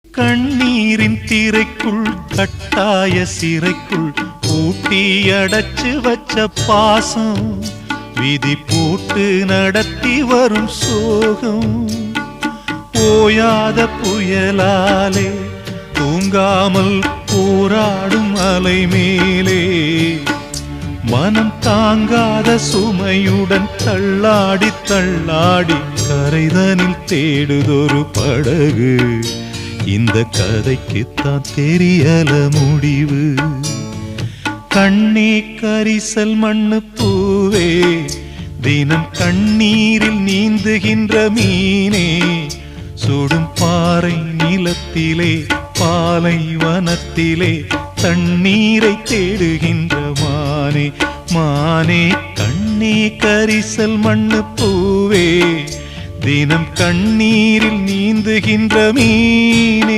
கண்ணீரின் திரைக்குள் கட்டாய சிறைக்குள் பூட்டி அடைச்சு வச்ச பாசம் விதி போட்டு நடத்தி வரும் சோகம் ஓயாத புயலாலே தூங்காமல் போராடும் அலை மேலே மனம் தாங்காத சுமையுடன் தள்ளாடி தள்ளாடி கரைதனில் தேடுதொரு படகு இந்த கதைக்குத்தான் தெரியல முடிவு கண்ணே கரிசல் மண்ணு பூவே தினம் கண்ணீரில் நீந்துகின்ற மீனே சுடும் பாறை நிலத்திலே பாலை வனத்திலே தண்ணீரை தேடுகின்ற மானே மானே கண்ணே கரிசல் மண்ணு பூவே தினம் கண்ணீரில் நீந்துகின்ற மீனே